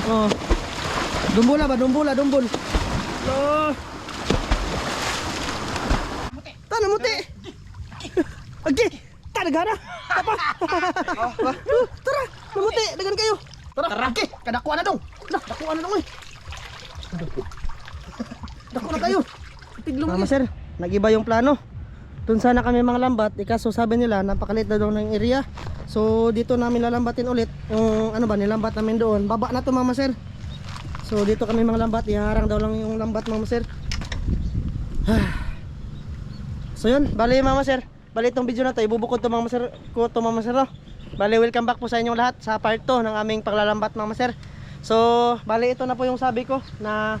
Oh. Dumbula ba? Dumbula, dumbul. Oh. Tana muti. Okay. Tanagana. Apa? Tara, namuti, dagan kayo. Tara. Okay, kadakuha na dong. Dakuha na dong eh. Dakuha na kayo. Tiglong. Mama sir, nag-iba yung plano. Doon sana kami mga lambat, ikaso sabi nila napakalit na daw ng area. So dito namin lalambatin ulit yung ano ba nilambat namin doon. Baba na to mama sir. So dito kami mga lambat, iharang daw lang yung lambat mama sir. So yun, bali mama sir, bali itong video na to ibubukod to mama sir ko to mama sir no? Bali welcome back po sa inyong lahat sa part 2 ng aming paglalambat mama sir. So bali ito na po yung sabi ko na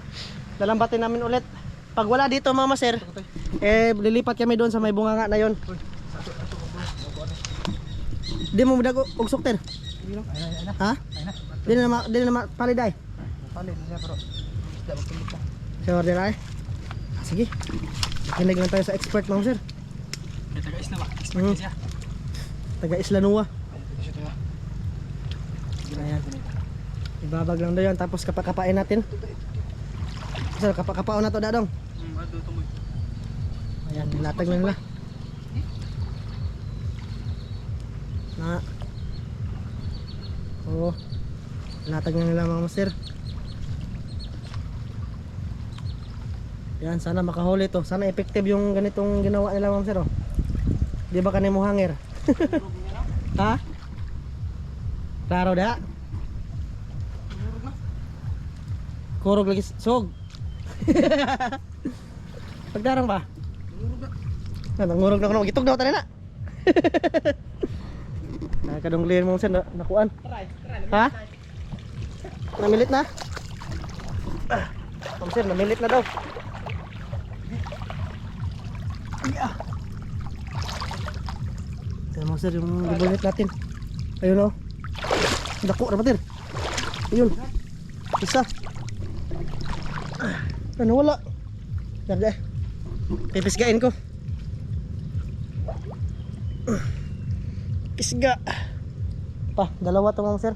lalambatin namin ulit. Pag wala dito mama sir, lilipat kami doon sa may bunganga na yon. Di mo dago ugsok ter. Ha? Di na paliday. Palid siya pero da magpilit. Sure din ay. Sige. Kinig lang tayo sa expert mama sir. Taga Isla ba? Expert siya. Taga Isla Nuwa. Ayan. Ibabag lang daw yan tapos kapakapain natin. Sir, kapakapaon na to dadong. Ayan, nilatag na nila. Na. Oo. Nilatag na nila mga sir. Yan, sana makahuli to. Sana effective yung ganitong ginawa nila mga sir. Oh. Di ba kanimo hanger? Ha? Klaro da? Kurog lagi sog. Pagdarang ba? Nangurog na ko na. Gitog daw tayo na. Nakadunglin mo sir nakuan. Ha? Namilit na? Sir, namilit na daw. Tignan mo sir yung libunit natin. Ayun o. Dako na patir. Ayun. Isa. Ano wala? Nada. Pipisgain ko. Pisga. Pa, dalawa to mga sir.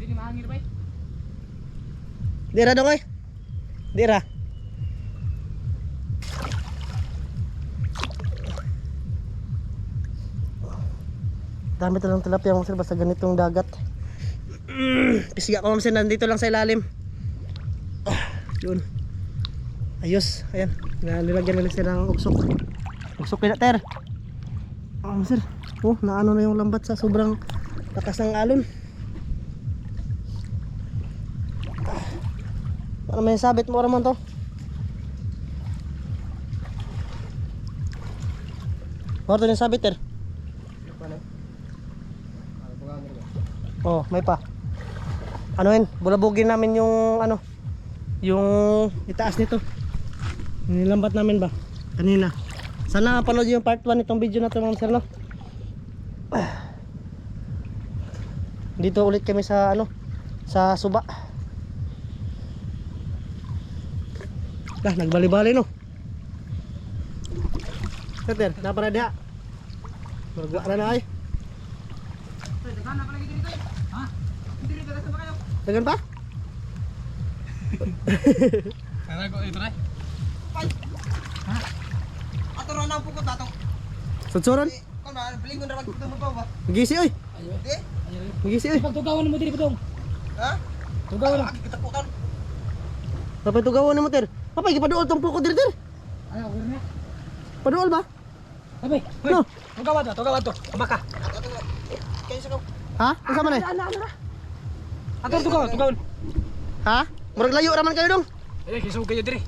Hindi mahangir ba? Dira dong ay. Dira. Dami talang tilapia mga sir basta ganitong dagat. Pisga ko mga sir, nandito lang sa ilalim. Yun. Ayos, ayan. Nilagyan nila sila ng uksok. Uksok kaya ter. Sir. Oh, naano na yung lambat sa sobrang lakas ng alon. Ano may sabit mo raman to? Morto yung sabit ter. Oh, may pa. Ano yun? Bulabugin namin yung ano, yung itaas nito. Nilambat namin ba kanina. Sana panood yung part 1 itong video na to mga sir no. Dito ulit kami sa ano, sa suba. Nagbali-bali no. Sir, napara diha. Marugwa na na ay. Ha? Hindi dito sa kayo. Dagan pa? Sana ko ito ray. Ha? Ato ra na po ko tato. Sutsuron? Kung na bilingon ra magtuto mo pa ba? Gisi oy. Di? Gisi oy. Pagtugawan mo diri patong. Ha? Tugawan. Agi kita ko kan. Tapos tugawan mo ter. Papay gipaduol tong puko dir dir. Ano ko na? Paduol ba? Abay, No. tugawan to. Abaka. Kayo sa ko. Ha? Unsa man eh? Ato tugawan. Ha? Murag layo raman kayo dong. Kisog kayo diri.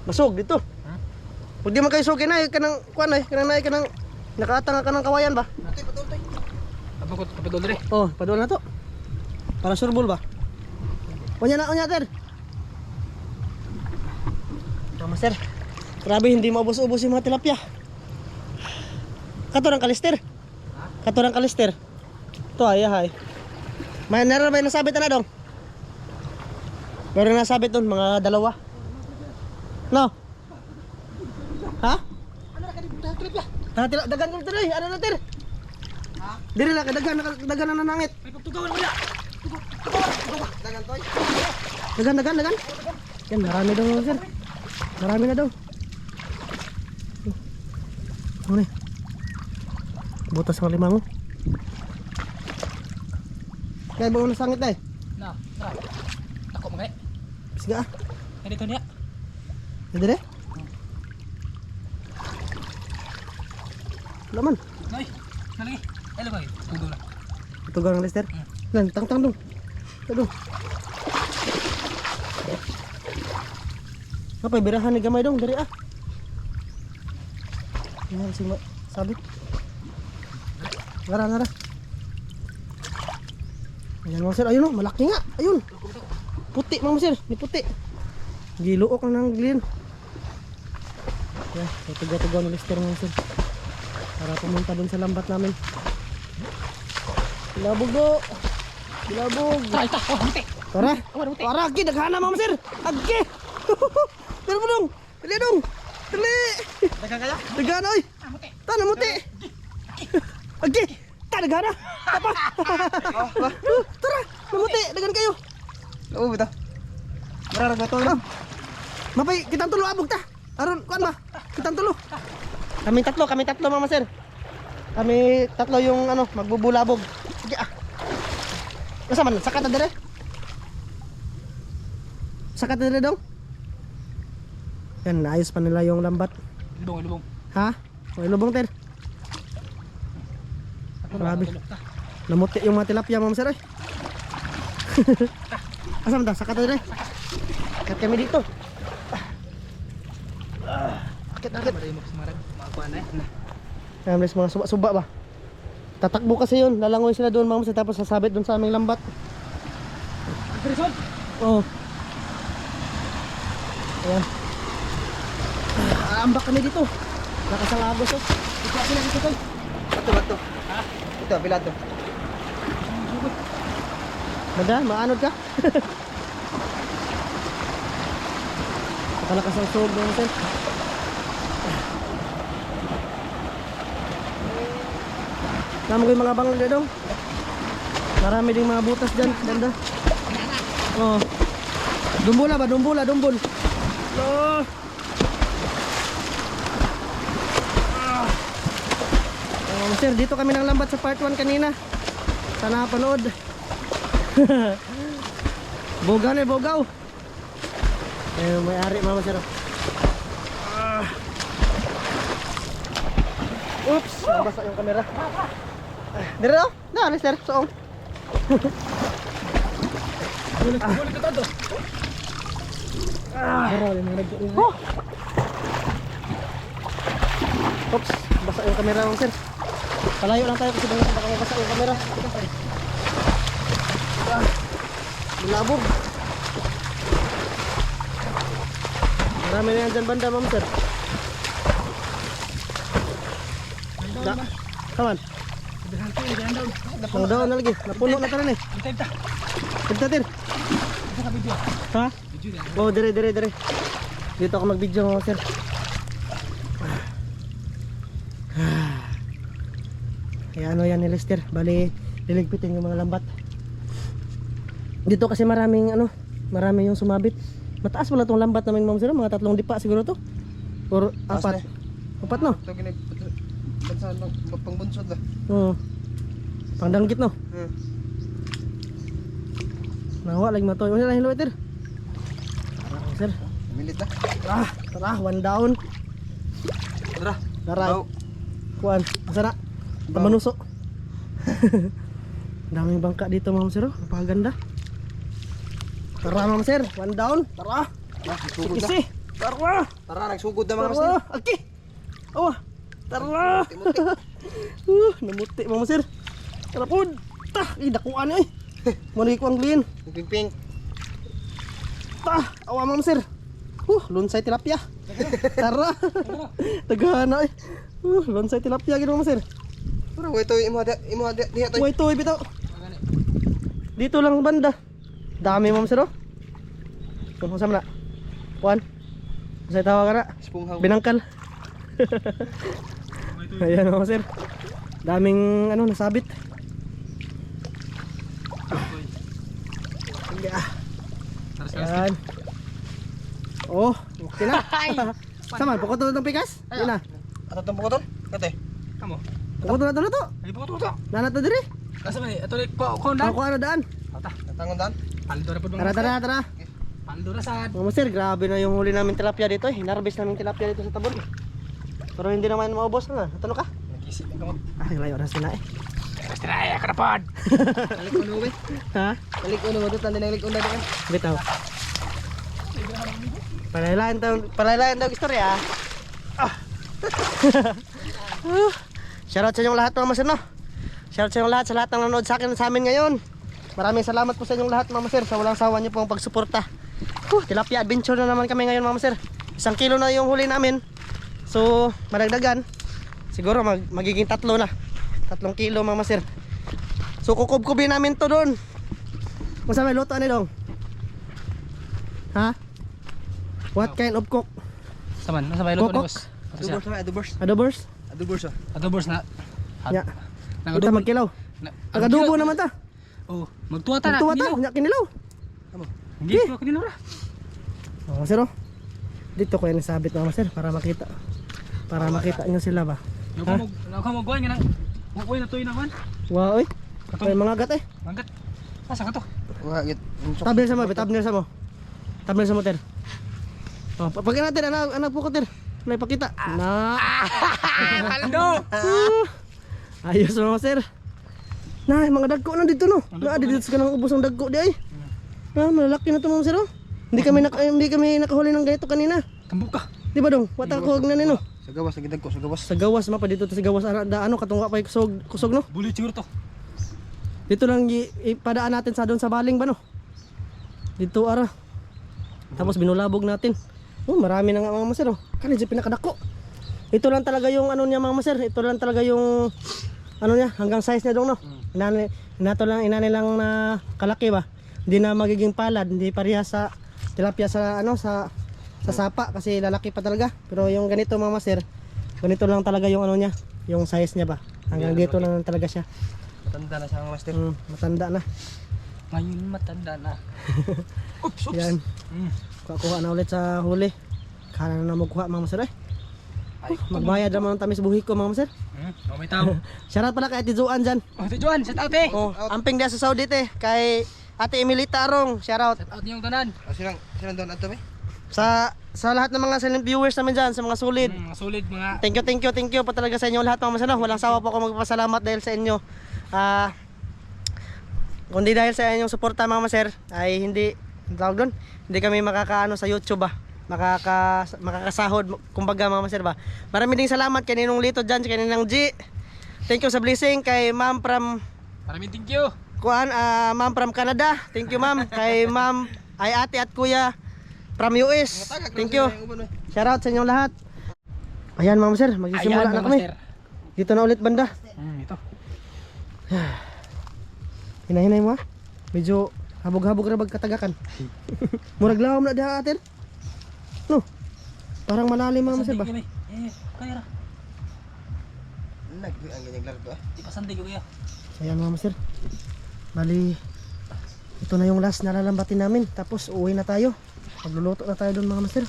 Masog dito. Pag di man kayo sugin ay kanang kuan ay kanang nakaatang ka ng kawayan ba? Ito patultoy. Abakot kapadol diri. Oh, paduol na to. Para surbol ba? Unya ter. Tama sir. Grabe hindi maubos-ubos yung mga tilapia. Kato ng kalister. Kato ng kalister. To ay. May nasabit na dong. Meron nasabit doon mga dalawa. No. Ha? Ano ra kadi tilapia? Dagan ko dito ano na ter? Ha? Diri na dagan na nanangit. Ay pagtugawan mo ya. Dagan toy. Dagan. Yan, marami daw mga sir. Marami na daw. Ano ni? Butas ng limango. Kaya ba ulo sangit ay? Na, tara. Tako mo kay. Sige ah. Dito niya. Dire? Laman. Noy. Nalagi. Elo ba? Tudo na. Ito gang Lester. Lan, tang dong. Aduh. Apa birahan ni gamay dong dari ah. Ini sing sabit. Ngara. Ayan mga sir, ayun o, malaki nga. Ayun. Puti mga sir, ni puti. Giluok na ng glin. Yan, tutugaw ni Lester mga sir. Para pumunta dun sa lambat namin. Bilabog do. Bilabog. Tara, ita. Oh, muti. Tara. Tara, agi daghana mga sir. Agi. Dali mo dong. Dali dong. Dali. Dagang kaya? Daghana oy. Muti. Tana muti. Agi. Ta daghana. Apa? Tara, mamuti, dagan kayo. Oo bitaw. Mararag ba to? Mapay, kitang tulo abog ta. Aron, kuan ba? Kitang tulo. Kami tatlo mga sir. Kami tatlo yung ano, magbubulabog. Sige ah. Asa man, sakat na dire? Sakat na dire dong? Yan, naayos pa nila yung lambat. Lubong. Ha? May lubong ter. Grabe. Namuti yung mga tilapia mga sir ay. Asa man ta? Sakat na dire? Sakat kami dito. Akit. Maray mo kumarag. Makuha na eh. Ayan, mga suba ba? Tatakbo kasi yun, lalangoy sila doon mga sir, tapos sasabit doon sa aming lambat. Prison. Oo. Ayan. Aambak kami dito. Nakasang agos oh. Ito sila dito koy. Bato. Ha? Ito, pilato. Mada, maanod ka? Nakalakas ang sog mga sir. Tama ko yung mga bangal na dong. Marami ding mga butas dyan. Ganda. Oh. Dumbula ba? Dumbul. Oh. Sir, dito kami nang lambat sa part 1 kanina. Sana panood. Bogaw. Ayun, may ari mama sir. Oops, nabasa yung kamera. Dire daw? Na, Lester, soong. Bulik ka todo. Oh. Oops, basa yung kamera mama sir. Palayo lang tayo kasi baka mabasa yung kamera. Malabog. Marami na yan dyan banda mama sir. Kaman? Ang daon na lagi, napuno na tanan eh. Pagtatir. Ha? Oh, dire. Dito ako mag-video mga sir. Kaya ano yan ni Lester, bali liligpitin yung mga lambat. Dito kasi marami yung sumabit. Mataas pala tong lambat namin mga sir, mga 3 dipa siguro to. Or 4. 4 no? Ito ginag bansa lang pangbunsod la. Pangdanggit no? Nawa lagi matoy. Ano lang Lester? Sir. Milit na. Tara, 1 down. Tara. Daray. Kuan, asa na? Manuso. Daming bangka dito mga sir, napakaganda. Tara mga sir, 1 down. Tara. Sugod na. Isi. Tara. Tara, nagsugod na mga master. Okay. Oh. Tara. Namuti mga sir. Tara pod. Dakuan eh. Mani ko ang glin. Ping. Awa mga sir. Lunsay tilapia. Tara. Tagana eh. Lunsay tilapia gid mga sir. Tara, ito imo diha to. Uy, ito bitaw. Dito lang banda. Dami mga sir oh. Kung saan na? Juan. Sa tawa ka na. Spunghang. Binangkal. Ayan mga sir. Daming nasabit. Okay, Taras ka. Ayan. Oh, okay na. Sama, pukot ng pikas? Yan na. Ato tong pukutol? Kate. Kamo. Pukot na to. Ay po to. Nanat na diri. Asa man ato ni ko ndan. Ako ano daan. Ata. Natangon dan. Paldo ra pud Tara. Paldo ra sad. Mga master, grabe na yung huli namin tilapia dito eh. Hinarbis namin tilapia dito sa tabon. Pero hindi naman maubos na. Natano ka? Nag-isip ng kamot. Layo na sila eh. Estraya ka na pod. Balik uno ba? Ha? Balik uno mo dito. Nalik uno din. Bitaw. Palailayan daw istorya. Shoutout sa inyong lahat mga master no. Shoutout sa inyong lahat sa lahat ng nanonood sa akin sa amin ngayon. Maraming salamat po sa inyong lahat mga master sa walang sawa niyo pong pagsuporta. Tilapia adventure na naman kami ngayon mga master. 1 kilo na yung huli namin. So madagdagan. Siguro magiging 3 na. 3 kilo mga master. So kukubkubin namin to doon. Masama luto ani dong. Ha? What kind of cook? Saman, nasa baylo Kokok. ko boss. Adobers. Adobers? Adobers na. Ya. Nang Ito magkilaw. Tagadubo naman ta. Oh, magtuwa ta na. Tuwa ta, nya kinilaw. Hindi ko kanino ra. Oh, sir. Dito ko yan sabit mga sir para makita. Para makita niyo sila ba. Ako mo goy nga nang. Uy na toy naman. Wow, oy. May mga gat eh. Manggat. Asa ka to? Wa git. Tabner sa mo, tabner sa mo. Tabner sa mo ter. Oh, pagin natin anak po ko ter. May pakita. Na. Paldo. Ayos mga sir. Na, mga dagko na dito no. Na dito ka nang ubos ang dagko di ay. Ah, malaki na to mga sir. Oh. Hindi kami nakahuli ng ganito kanina. Kambuka. Di ba dong? Wata ko na nino. Sa gawas lagi dagko sa gawas. Sa gawas mapa dito to sa gawas ano katungga pa kusog no. Buli siguro to. Dito lang ipadaan natin sa doon sa baling ba no. Dito ara. Tapos binulabog natin. Oh, marami na nga mga master oh. Kani si pinakadako. Ito lang talaga yung ano niya mga master. Ito lang talaga yung ano niya hanggang size niya dong no. Inani lang na kalaki ba. Hindi na magiging palad, hindi pareha sa tilapia sa ano sa sapa kasi lalaki pa talaga. Pero yung ganito mga master, ganito lang talaga yung ano niya, yung size niya ba. Hanggang dito lang talaga siya. Matanda na siya ang master. Matanda na. Ngayon matanda na. Oops. Yan. Kuha na ulit sa huli. Kana na magkuha mga master eh. Magbayad naman ng tamis buhi ko mga master. Oh, may tao. Shoutout pala kay Ate Joan dyan. Oh, si Juan, shout out eh. Oh, amping dia sa Saudi te kay Ate Emilita Arong. Shoutout. Shout out yung tanan. Silang doon ato ba? Sa lahat ng mga silent viewers namin dyan, sa mga solid. Mga solid mga. Thank you po talaga sa inyo lahat mga masano. Walang sawa po ako magpapasalamat dahil sa inyo. Kundi dahil sa inyong suporta mga maser ay hindi tawag doon, hindi kami makakaano sa YouTube ba. Makakasahod kumbaga mga maser ba. Maraming ding salamat kay Ninong Lito dyan, kay Ninang G. Thank you sa blessing kay Ma'am from Maraming thank you. Ma'am from Canada. Thank you ma'am. Kay Ma'am ay ate at kuya from US. Thank you. Shout out sa inyong lahat. Ayan mga maser, magsisimula na kami. Dito na ulit banda. Ito. Hinahinay mo ha. Medyo habog-habog na bagkatagakan. Murag lawom na diha atin. No. Parang malalim mga maser ba? Kaya ra. Ang ganyan laro to ah. Di pa sandig ko kaya. Ayan mga maser. Bali ito na yung last na lalambatin namin. Tapos uwi na tayo. Magluluto na tayo doon mga maser.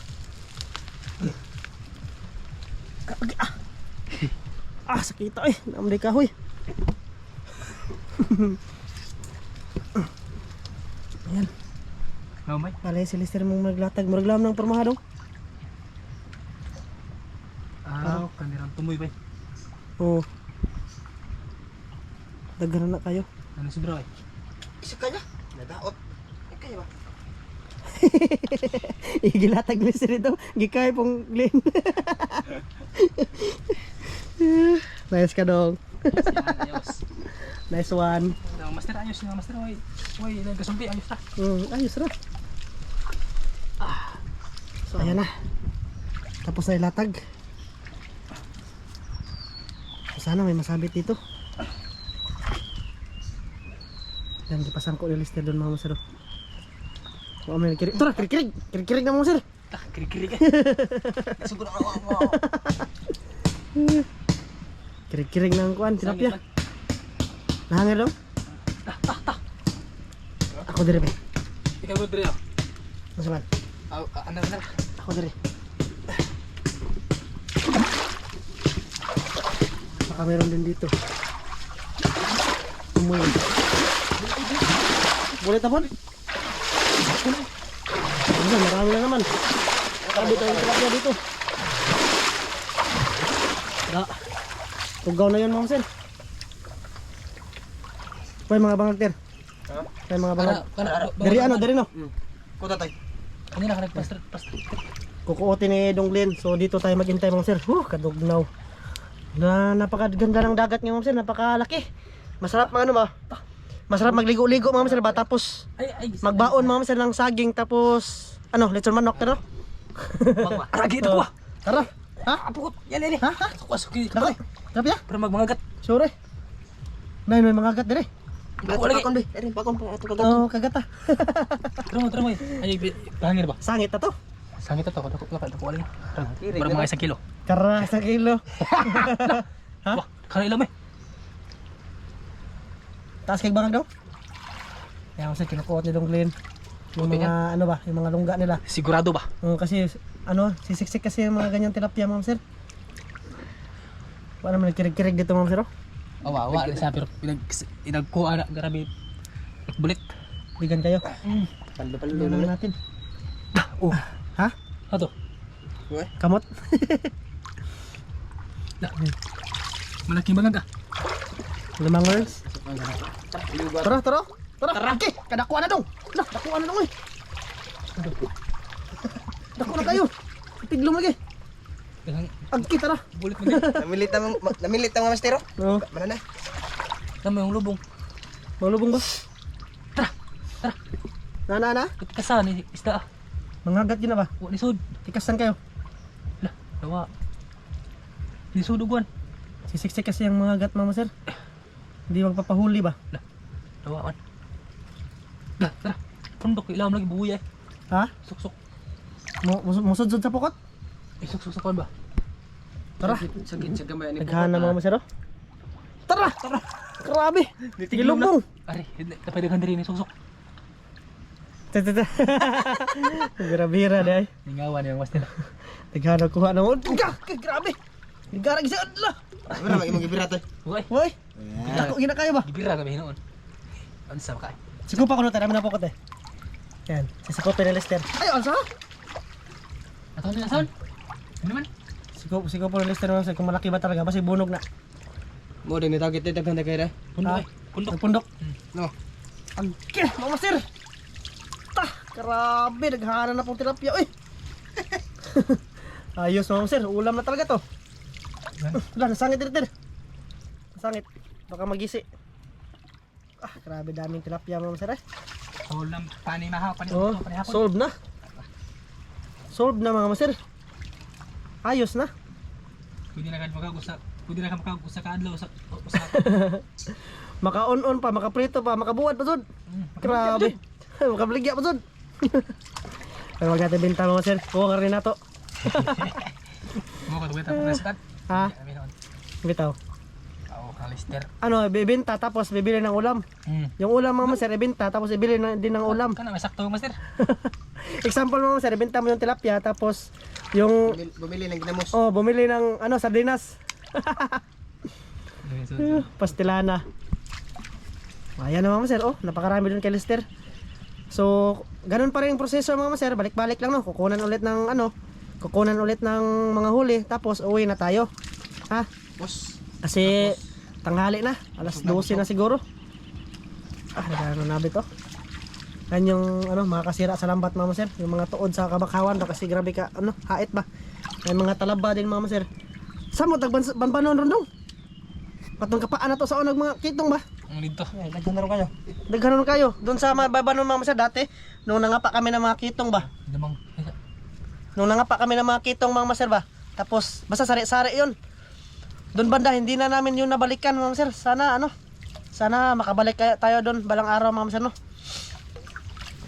Sakita eh. Naamday kahoy. Ayan. Mamay. Balay si Lister mong maglatag. Muraglam ng pormaha daw. Kanirang tumoy ba? Oo. Daghan na kayo. Ano si bro eh? Isa kanya. Nadaot. Kaya ba? Igilatag Lister ito. Gikay pong Glenn. Nice ka dong. Ayos. Nice one. Master ayos na master. Oy, nagkasumpi ayos ta. Ayos na. So ayan na. Tapos na ilatag. Sana may masabit dito. Dan dipasan ko ni Lister doon mga masero. Oh, may kirig. Ito na, kirig. Kirig na mga masero. Kiri-kiri ka. Siguro ako. Kirig-kirig ng kuan, tilapia. Nahangir daw? Ako dire ba? Ikaw mo diri. Ano man? Ano. Ako diri. Baka meron din dito. Umuwi. Boleh tapon? Ano, marami na naman. Marami tayong tilapia dito. Tugaw na yun, Ma'am Sen. Pwede mga bangag, Ha? Pwede mga bangag. Dari Dari no? Kuta tay. Kanina ka nagpastra. Kukuotin ni Donglin. So dito tayo maghintay, Ma'am Sir. Kadugnaw. Napakaganda ng dagat ngayon, Ma'am Sir. Napakalaki. Masarap mga ano ba? Masarap magligo-ligo, Ma'am Sir ba? Tapos Ay. magbaon, Ma'am Sir, ng saging. Tapos ano, lechon manok, no? Aragi ito ko. Tara. Ha? Apukot. Yan. Ha? Suki. Dako. Tilapia? Para magmangagat. Sure. Nay, may mga gat dire. Ako lagi. Pakon be. Erin pakon pa ato kagat. Oh, kagata. Tara mo. Ay, pahangir ba? Sangit na to. Sangit ito. Dako lagi. Para mga 1 kilo. Kara sa kilo. Ha? Wah, kana ilam eh. Taas kay bangag daw. Kaya kasi kinukuot ni Donglin. Yung Okay mga ano ba, yung mga lungga nila. Sigurado ba? Kasi ano, sisiksik kasi yung mga ganyan tilapia, Ma'am Sir. Wala naman nagkirig-kirig dito, Ma'am Sir. Awa, sa pero pinagkuha na grabe. Bulit. Bigan kayo. Palo Bigan natin. Oh, Ha? ato. Uy. Kamot. Malaking bangag ah. Limang words. Tara. Tara. Okay, kadakuha na dong. Lah, dakuha na dong eh. Dakuha na kayo. Tiglom lagi. Agki, tara. Bulit mo din. Namilit ang mastero. Oo. Mana na? Tama yung lubong. Malubong ba? Tara. Na. Kasan ni isda ah. Mangagat yun na ba? Wa ni sud. Ikasan kayo. Lah, dawa. Ni suduguan. Sisiksik kasi yung mga gat, Mama Sir. Hindi magpapahuli ba? Dawa man. Lah, tara. Pundok ilam lagi buya eh. Ha? Suksok. Musod-sud sa pukot? Suksok ba? Tara. Sagit sa gamay ni. Naghana, Mama Sir. Tara! Grabe! Gilubong! Ari, kapadagan diri ni suksok. Tata. Bira-bira dai. Ningawan yung master. Naghana kuha na mo. Grabe! Nagara gisa adla. Wala mag imong gibira tay. Uy, Hoy! Ako gina kayo ba? gibira kami hinoon. Unsa ba kay? Sikupa ko na tayo na pukot eh. Yan, sisikupa ni Lester. Ay, alsa? Ato na son. Ano man? Sikupa ni Lester naman kung malaki ba talaga, basta bunog na. Mo din ni target daghan kay ra. Pundok Ha? eh. Pundok. Nagpundok. No. Agke, Mama Sir! Grabe, naghana na pong tilapia. Uy! Ayos, Mama Sir, ulam na talaga to. Wala, nasangit dito. Nasangit. Baka magisi. Grabe daming tilapia, Mama Sir eh. Ulam pani maha, pani Oh, pani hapon. solve na. Solve na mga Sir. Ayos na. Pwede na ka makagusa ka adlaw sa Maka-on-on pa, maka-prito pa, makabuhat pa sud. Grabe. Makabaligya pa sud. Pero wag natin benta, Mama Sir. Kuha ka rin na to. Mo ka tuwita pa start. Ha? Kami noon. Bitaw. Ako kalister. Ano, bibenta tapos bibili ng ulam. Yung ulam, Mama Sir, ibenta tapos ibili din ng ulam. Kana may sakto master. Example, Mama Sir, ibenta mo yung tilapia tapos yung Bumili ng ginamos. bumili ng ano, sardinas. Pastilana. Ayan na, Mama Sir. Oh, napakarami dun kay Lester. So, ganun pa rin yung proseso, Mama Sir. Balik-balik lang, no. Kukunan ulit ng mga huli tapos uwi na tayo. Ha? Boss. Kasi tanghali na, alas 12 na siguro. Nagano na bito. Yan yung makakasira sa lambat, Mama Sir. Yung mga tuod sa kabakawan ba kasi grabe ka hait ba. May mga talaba din, Mama Sir. Samo tagbanbanon ron dong. Patong kapaan na to sa unag mga kitong ba. Ang dito. Daghan na ro kayo. Daghanon kayo. Doon sa babanon, Mama Sir, dati nung nangapa kami ng mga kitong ba. Damang. Nung nangapa kami ng mga kitong, Mama Sir ba. Tapos basta sari-sari 'yon. Doon banda hindi na namin yung nabalikan, Mama Sir. Sana makabalik tayo doon balang araw, Mama Sir, no.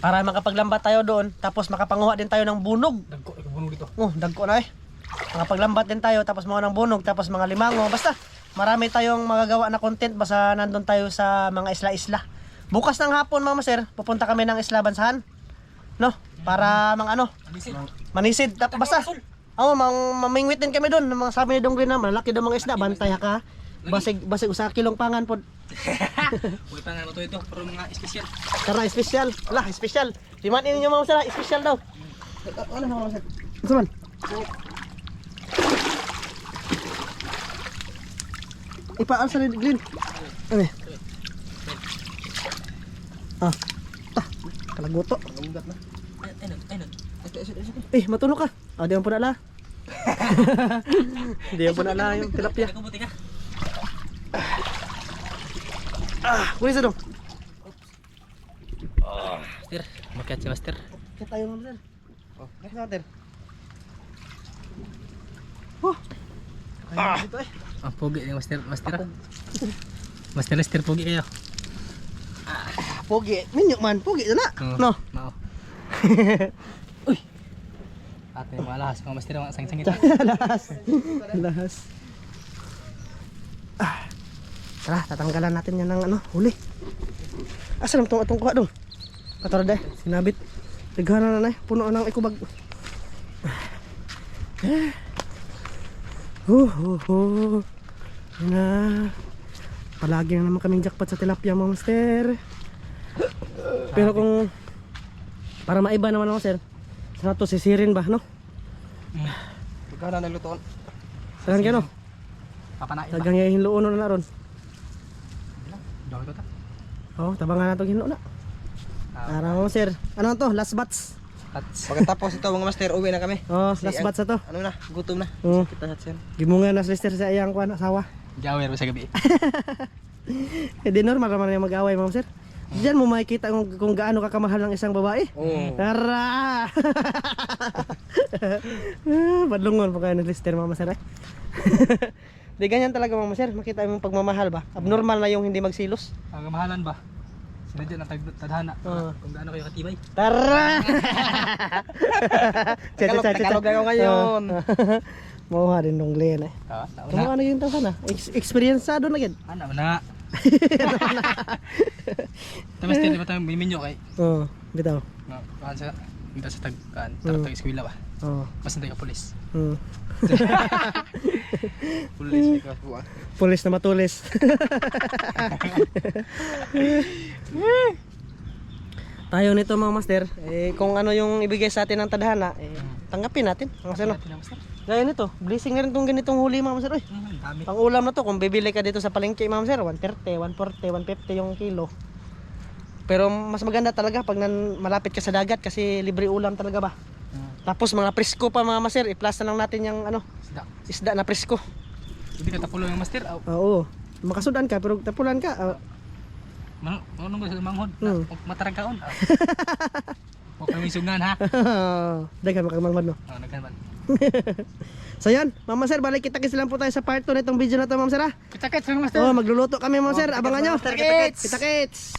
Para makapaglambat tayo doon, tapos makapanguha din tayo ng bunog. Dagko bunog dito. Oh, dagko na eh. Makapaglambat din tayo, tapos mga ng bunog, tapos mga limango. Basta, marami tayong magagawa na content basta nandun tayo sa mga isla-isla. Bukas ng hapon, Mama Sir, pupunta kami ng Isla Bansahan. No? Para mang ano, Anisin. manisid. Basta. Oo, mamingwit din kami doon. Mga sabi ni Dong Green na malaki daw mga isda, bantay ka. Basig usa kilong pangan pod. Uy, pa nga mo to ito. Pero mga espesyal. Tara, special. Wala, special. Timanin niyo mga sila, special daw. Ano mga sir? Ano man? Ipaan sa Green. Ano eh? Ah. Kalagoto. Ayun. Eh, matulog ka. Ah, di yan po nala. Di yan po nala yung tilapia. Kabuti ka. Ah, kunin sa dong. Master. Makiat si Master. Kaya tayo mga sir. Oh, next natin. Oh. Ah. Dito eh. Ang pogi ni Master. Master. Master pogi kayo. Pogi. Minyo man. Pogi na na. No. Mao. Uy. Ate mo alas mga Master mga sangit-sangit. Lahas. Ah. Tara, tatanggalan natin yan ng ano, huli. Asa naman itong kuha dong? Katara dahil, sinabit. Tighana na na eh, puno ng ikubag. Na. Palagi na naman kaming jackpot sa tilapia mga master. Pero kung para maiba naman ako sir, sana to sisirin ba, no? Ikaw na nalutoon. Saan ka no? Papanain ba? Tagang yahin loono na ron. Dami ko ta. Oh, tabangan na itong hinlo na. Araw mo sir. Ano to? Last batch. Pagkatapos ito mga master, uwi na kami. Oh, last batch na to. Ano na, gutom na. Oh. Kita sa sen. Gimunga na lister sa iyang kuan asawa. Jawer sa gabi. Eh di normal naman yung mag-away ma'am sir. Diyan mo makikita kung gaano ka kamahal ng isang babae. Oo. Tara! Badlungon pa kayo ng lister mama sir eh. Di ganyan talaga mama sir, makita mo yung pagmamahal ba? Abnormal na yung hindi magsilos. Ang kamahalan ba? Sinadya ng tadhana. Oo. Kung gaano kayo katibay. Tara! Tagalog na ako ngayon. Mauha rin nung Glenn eh. Nauna. Kung ano yung tawag na? Experienceado na yan. Ano na? Tapos di ba tayo miminyo kay? Oo, bitaw. Kaan sa dito sa tagkaan, tag eskwela ba? Oo. Mas hindi ka pulis. Pulis ikaw po. Pulis na matulis. Tayo nito mga master, eh, kung ano yung ibigay sa atin ng tadhana, eh, tanggapin natin. Mga sir, no? Gaya nito, blessing na rin itong ganitong huli mga master. Dami. Pang ulam na to, kung bibili ka dito sa palengke mga master, 130, 140, 150 yung kilo. Pero mas maganda talaga pag malapit ka sa dagat kasi libre ulam talaga ba. Tapos mga presko pa mga master, i-plus na lang natin yung ano, Isda. isda na presko. Hindi ka tapulo yung master. Oo, makasudan ka pero tapulan ka. Ano ba sa manghod? Matarang kaon. Huwag kami sungan ha. Dagan makamangmad no. Nagkaman. So yan, Mama Sir, balik kita-kits lang po tayo sa part 2 nitong video na to Ma'am Sir ha. Kita-kits mga master. Oh, magluluto kami Ma'am Sir, abangan nyo. Kita-kits. Kita-kits.